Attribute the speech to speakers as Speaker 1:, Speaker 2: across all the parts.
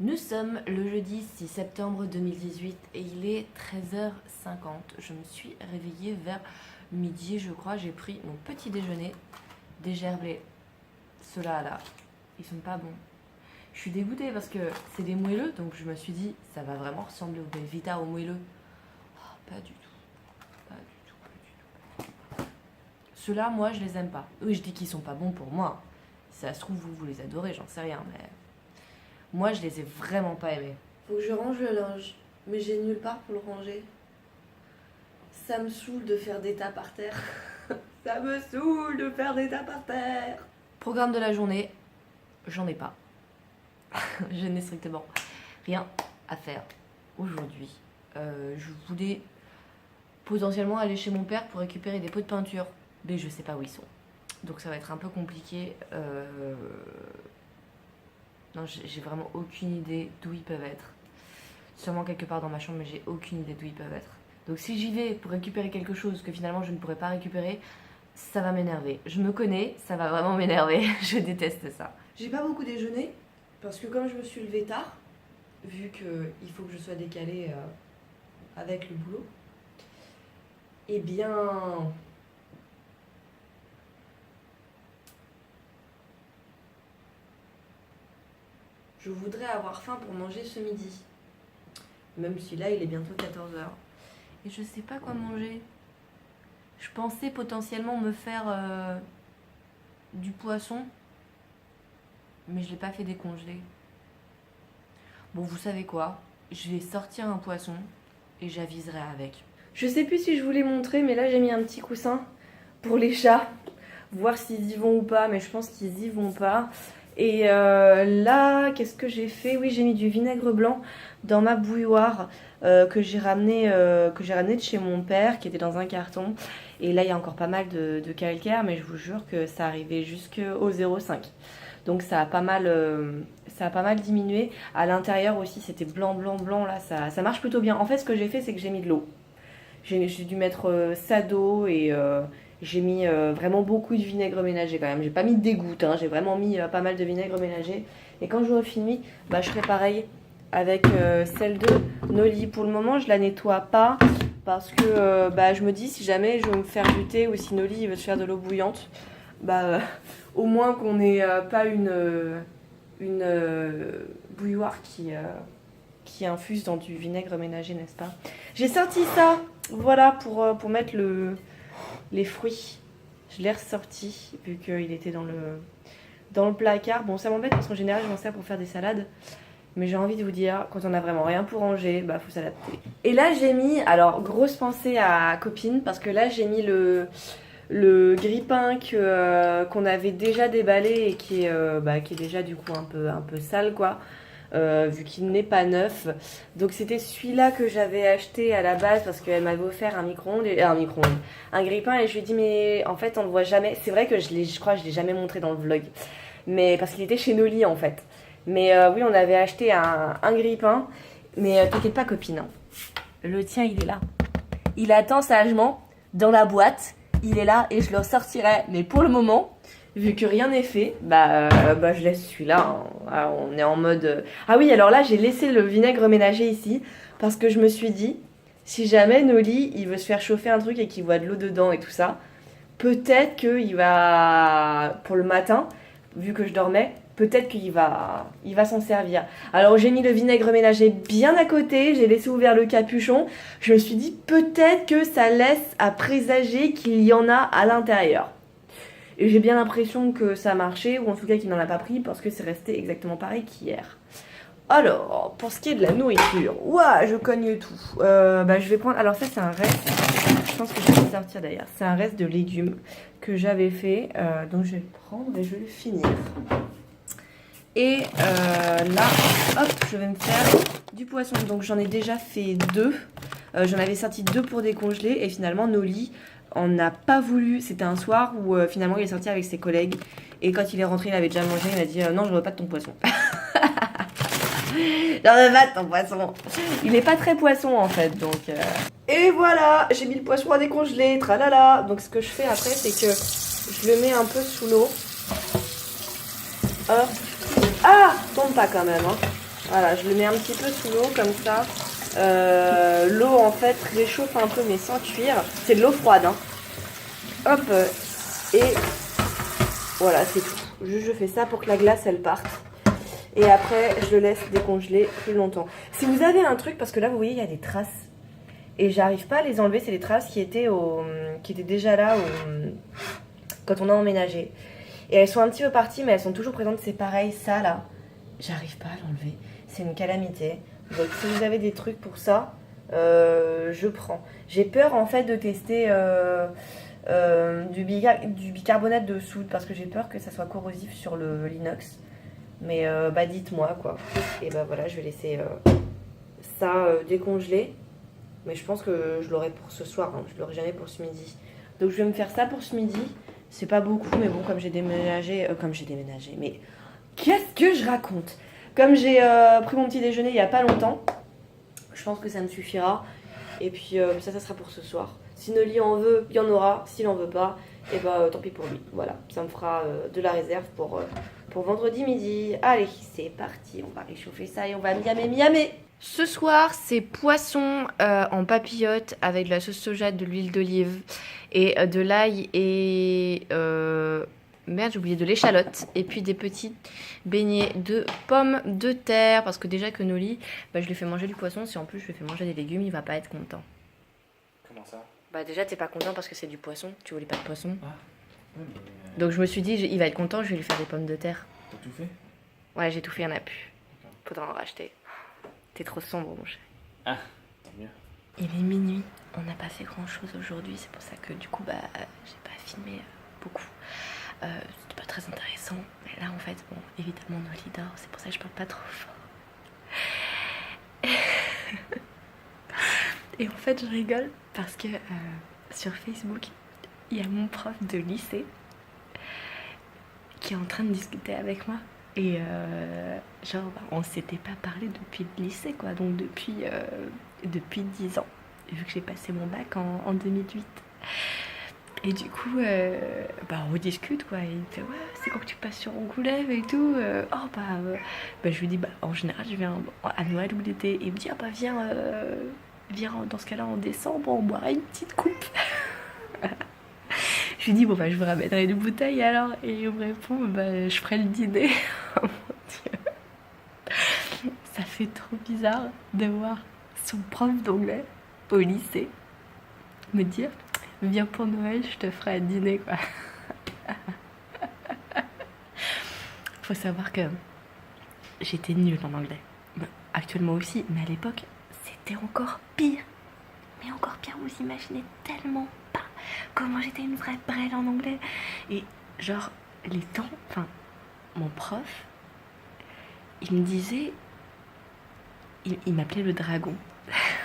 Speaker 1: Nous sommes le jeudi 6 septembre 2018 et il est 13h50. Je me suis réveillée vers midi, je crois. J'ai pris mon petit déjeuner, des gerblés. Ceux-là, là, ils sont pas bons. Je suis dégoûtée parce que c'est des moelleux, donc je me suis dit, ça va vraiment ressembler au Belvita, au moelleux. Oh, pas du tout. Pas du tout, pas du tout. Ceux-là, moi, je les aime pas. Oui, je dis qu'ils sont pas bons pour moi. Si ça se trouve, vous les adorez, j'en sais rien, mais... Moi, je les ai vraiment pas aimés.
Speaker 2: Faut que je range le linge, mais j'ai nulle part pour le ranger. Ça me saoule de faire des tas par terre. Ça me saoule de faire des tas par terre.
Speaker 1: Programme de la journée, j'en ai pas. Je n'ai strictement rien à faire aujourd'hui. Je voulais potentiellement aller chez mon père pour récupérer des pots de peinture, mais je sais pas où ils sont. Donc ça va être un peu compliqué. Non, j'ai vraiment aucune idée d'où ils peuvent être. Sûrement quelque part dans ma chambre, mais j'ai aucune idée d'où ils peuvent être. Donc si j'y vais pour récupérer quelque chose que finalement je ne pourrais pas récupérer, ça va m'énerver. Je me connais, ça va vraiment m'énerver. Je déteste ça.
Speaker 2: J'ai pas beaucoup déjeuné, parce que comme je me suis levée tard, vu qu'il faut que je sois décalée avec le boulot, eh bien... Je voudrais avoir faim pour manger ce midi. Même si là, il est bientôt 14h.
Speaker 1: Et je sais pas quoi manger. Je pensais potentiellement me faire du poisson, mais je l'ai pas fait décongeler. Bon, vous savez quoi? Je vais sortir un poisson et j'aviserai avec.
Speaker 2: Je sais plus si je vous l'ai montré, mais là, j'ai mis un petit coussin pour les chats. Voir s'ils y vont ou pas, mais je pense qu'ils y vont pas. Et là, qu'est-ce que j'ai fait? Oui, j'ai mis du vinaigre blanc dans ma bouilloire que j'ai ramené de chez mon père, qui était dans un carton. Et là, il y a encore pas mal de calcaire, mais je vous jure que ça arrivait jusqu'au 0,5. Donc ça a pas mal diminué. À l'intérieur aussi, c'était blanc, blanc, blanc. Là, ça marche plutôt bien. En fait, ce que j'ai fait, c'est que j'ai mis de l'eau. J'ai dû mettre ça d'eau et... j'ai mis vraiment beaucoup de vinaigre ménager quand même. J'ai pas mis des gouttes, hein. J'ai vraiment mis pas mal de vinaigre ménager. Et quand j'aurai fini, bah, je ferai pareil avec celle de Noli. Pour le moment, je la nettoie pas parce que bah, je me dis si jamais je veux me faire du thé ou si Noli veut se faire de l'eau bouillante, bah, au moins qu'on n'ait pas une bouilloire qui infuse dans du vinaigre ménager, n'est-ce pas? J'ai sorti ça, voilà, pour mettre les fruits. Je l'ai ressorti vu qu'il était dans le placard. Bon, ça m'embête parce qu'en général, je m'en sers pour faire des salades. Mais j'ai envie de vous dire, quand on a vraiment rien pour ranger, bah faut s'adapter. Et là, j'ai mis, alors grosse pensée à copine, parce que là, j'ai mis le grille-pain qu'on avait déjà déballé et qui est déjà du coup un peu sale, quoi. Vu qu'il n'est pas neuf. Donc c'était celui-là que j'avais acheté à la base parce qu'elle m'avait offert un micro-ondes, un grille-pain, et je lui ai dit mais en fait on le voit jamais. C'est vrai que je crois que je l'ai jamais montré dans le vlog, mais parce qu'il était chez Noli en fait. Mais oui, on avait acheté un grille-pain, mais t'inquiète pas copine, hein. Le tien il est là. Il attend sagement dans la boîte, il est là et je le ressortirai. Mais pour le moment, vu que rien n'est fait, bah je laisse celui-là. Hein. On est en mode... Ah oui, alors là, j'ai laissé le vinaigre ménager ici parce que je me suis dit, si jamais Noli, il veut se faire chauffer un truc et qu'il voit de l'eau dedans et tout ça, peut-être qu'il va... Pour le matin, vu que je dormais, peut-être qu'il va s'en servir. Alors j'ai mis le vinaigre ménager bien à côté, j'ai laissé ouvert le capuchon. Je me suis dit, peut-être que ça laisse à présager qu'il y en a à l'intérieur. Et j'ai bien l'impression que ça a marché, ou en tout cas qu'il n'en a pas pris, parce que c'est resté exactement pareil qu'hier. Alors, pour ce qui est de la nourriture, ouah, je cogne tout. Je vais prendre... Alors ça, c'est un reste, je pense que je vais le sortir d'ailleurs. C'est un reste de légumes que j'avais fait, donc je vais le prendre et je vais le finir. Et là, hop, je vais me faire du poisson. Donc j'en ai déjà fait 2. J'en avais sorti 2 pour décongeler, et finalement, Noli... On n'a pas voulu, c'était un soir où finalement il est sorti avec ses collègues et quand il est rentré il avait déjà mangé, il m'a dit non je veux pas de ton poisson. J'en veux pas de ton poisson. Il est pas très poisson en fait donc. Et voilà, j'ai mis le poisson à décongeler, tralala. Donc ce que je fais après c'est que je le mets un peu sous l'eau. Hop. Ah, tombe pas quand même. Hein. Voilà, je le mets un petit peu sous l'eau comme ça. L'eau en fait réchauffe un peu mais sans cuire. C'est de l'eau froide. Hein. Hop, et voilà, c'est tout. Juste je fais ça pour que la glace elle parte. Et après je le laisse décongeler plus longtemps. Si vous avez un truc, parce que là vous voyez il y a des traces. Et j'arrive pas à les enlever, c'est les traces qui étaient déjà là quand on a emménagé. Et elles sont un petit peu parties, mais elles sont toujours présentes. C'est pareil, ça là, j'arrive pas à l'enlever. C'est une calamité. Donc si vous avez des trucs pour ça, je prends. J'ai peur en fait de tester du bicarbonate de soude parce que j'ai peur que ça soit corrosif sur l'inox. Mais bah dites-moi quoi. Et bah voilà, je vais laisser ça décongeler. Mais je pense que je l'aurai pour ce soir, hein. Je l'aurai jamais pour ce midi. Donc je vais me faire ça pour ce midi. C'est pas beaucoup, mais bon, comme j'ai déménagé, mais qu'est-ce que je raconte? Comme j'ai pris mon petit déjeuner il y a pas longtemps, je pense que ça me suffira. Et puis ça sera pour ce soir. Si Noli en veut, il y en aura. S'il en veut pas, et bah tant pis pour lui. Voilà, ça me fera de la réserve pour vendredi midi. Allez, c'est parti, on va réchauffer ça et on va miamer. Ce soir, c'est poisson en papillote avec de la sauce soja, de l'huile d'olive et de l'ail et merde, j'ai oublié de l'échalote et puis des petits beignets de pommes de terre parce que déjà que Noli, bah, je lui fais manger du poisson, si en plus je lui fais manger des légumes, il va pas être content.
Speaker 3: Comment ça?
Speaker 1: Bah déjà t'es pas content parce que c'est du poisson, tu voulais pas de poisson.
Speaker 3: Ah, ouais, mais...
Speaker 1: Donc je me suis dit il va être content, je vais lui faire des pommes de terre.
Speaker 3: T'as tout fait?
Speaker 1: Ouais, j'ai tout fait, il y en a plus. Faudra en racheter. T'es trop sombre mon chéri.
Speaker 3: Ah, tant mieux.
Speaker 1: Il est minuit, on n'a pas fait grand chose aujourd'hui, c'est pour ça que du coup bah j'ai pas filmé beaucoup. C'était pas très intéressant, mais là en fait bon évidemment Noli dort, c'est pour ça que je parle pas trop fort. Et en fait je rigole parce que sur Facebook il y a mon prof de lycée qui est en train de discuter avec moi. Et genre, bah, on s'était pas parlé depuis le lycée, quoi. Donc depuis 10 ans. Vu que j'ai passé mon bac en 2008. Et du coup, bah, on discute, quoi. Et il me fait, ouais, c'est quand que tu passes sur Angoulême et tout. Bah, je lui dis, bah, en général, je viens à Noël ou l'été. Et il me dit, ah bah, viens dans ce cas-là en décembre, on boira une petite coupe. Je lui dis, bon, bah, je vous ramènerai une bouteille alors. Et il me répond, bah, je ferai le dîner. Oh mon Dieu. Ça fait trop bizarre de voir son prof d'anglais au lycée me dire, viens pour Noël, je te ferai un dîner, quoi. Faut savoir que j'étais nulle en anglais. Bah, actuellement aussi, mais à l'époque, c'était encore pire. Mais encore pire, vous imaginez tellement pas comment j'étais une vraie brêle en anglais. Et genre, les temps, enfin, mon prof, il me disait, il m'appelait le dragon.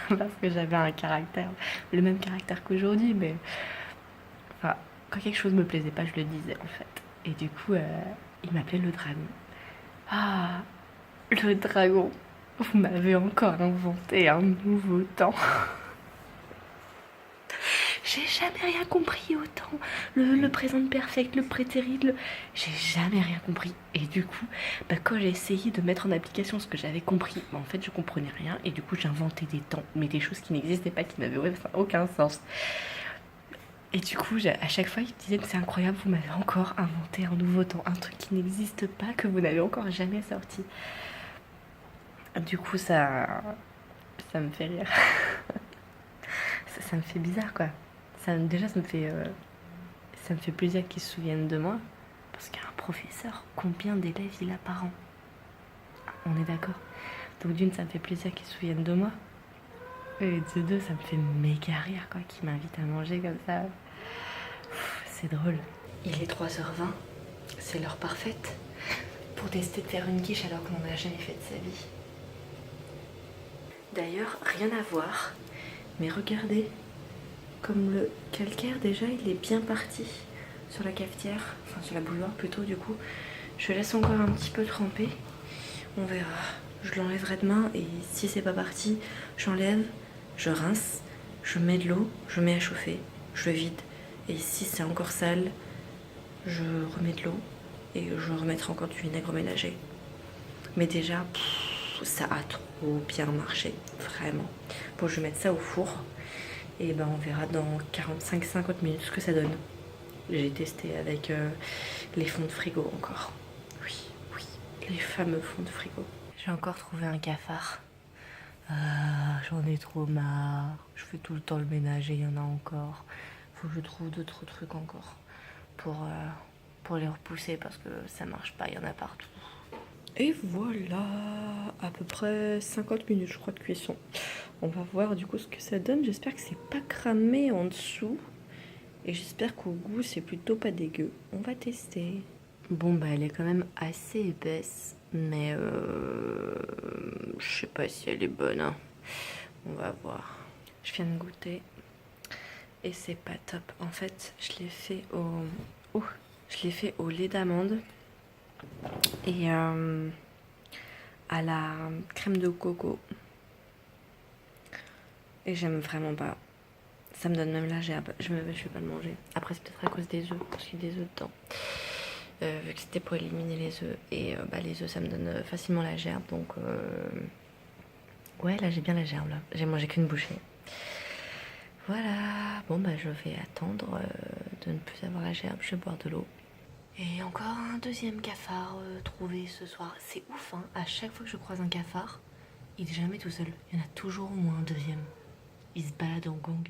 Speaker 1: Parce que j'avais un caractère, le même caractère qu'aujourd'hui, mais enfin, quand quelque chose me plaisait pas, je le disais en fait. Et du coup, il m'appelait le dragon. Ah, le dragon, vous m'avez encore inventé un nouveau temps. J'ai jamais rien compris autant. Le présent perfect, le prétérit, j'ai jamais rien compris. Et du coup, bah, quand j'ai essayé de mettre en application ce que j'avais compris, bah, en fait, je comprenais rien. Et du coup, j'inventais des temps, mais des choses qui n'existaient pas, qui n'avaient aucun sens. Et du coup, à chaque fois, il me disait, c'est incroyable, vous m'avez encore inventé un nouveau temps, un truc qui n'existe pas, que vous n'avez encore jamais sorti. Du coup, ça me fait rire. ça me fait bizarre, quoi. Déjà, ça me fait plaisir qu'ils se souviennent de moi. Parce qu'un professeur, combien d'élèves il a par an? On est d'accord. Donc d'une, ça me fait plaisir qu'ils se souviennent de moi. Et de deux, ça me fait méga rire, quoi, qu'ils m'invitent à manger comme ça. C'est drôle. Il est 3h20. C'est l'heure parfaite pour tester de faire une quiche alors qu'on n'en a jamais fait de sa vie. D'ailleurs, rien à voir. Mais regardez. Comme le calcaire déjà il est bien parti sur la cafetière, enfin sur la bouilloire plutôt du coup. Je laisse encore un petit peu tremper, on verra. Je l'enlèverai demain et si c'est pas parti, j'enlève, je rince, je mets de l'eau, je mets à chauffer, je le vide. Et si c'est encore sale, je remets de l'eau et je remettrai encore du vinaigre ménager. Mais déjà,
Speaker 2: ça a trop bien marché, vraiment. Bon, je vais mettre ça au four. Et ben on verra dans 45-50 minutes ce que ça donne. J'ai testé avec les fonds de frigo encore. Oui, oui, les fameux fonds de frigo.
Speaker 1: J'ai encore trouvé un cafard. J'en ai trop marre. Je fais tout le temps le ménage et il y en a encore. Faut que je trouve d'autres trucs encore pour les repousser parce que ça marche pas, il y en a partout.
Speaker 2: Et voilà, à peu près 50 minutes je crois de cuisson. On va voir du coup ce que ça donne. J'espère que c'est pas cramé en dessous. Et j'espère qu'au goût c'est plutôt pas dégueu. On va tester.
Speaker 1: Bon bah elle est quand même assez épaisse, mais je sais pas si elle est bonne, hein. On va voir.
Speaker 2: Je viens de goûter et c'est pas top. En fait, je l'ai fait au lait d'amande et à la crème de coco. Et j'aime vraiment pas. Ça me donne même la gerbe. Je vais pas le manger. Après, c'est peut-être à cause des œufs, parce qu'il y a des œufs dedans. Vu que c'était pour éliminer les œufs. Et les œufs, ça me donne facilement la gerbe. Donc, ouais, là, j'ai bien la gerbe. Là. J'ai mangé qu'une bouchée. Voilà. Bon, bah, je vais attendre de ne plus avoir la gerbe. Je vais boire de l'eau. Et encore un deuxième cafard trouvé ce soir. C'est ouf, hein. À chaque fois que je croise un cafard, il est jamais tout seul. Il y en a toujours au moins un deuxième. Il se balade en gang.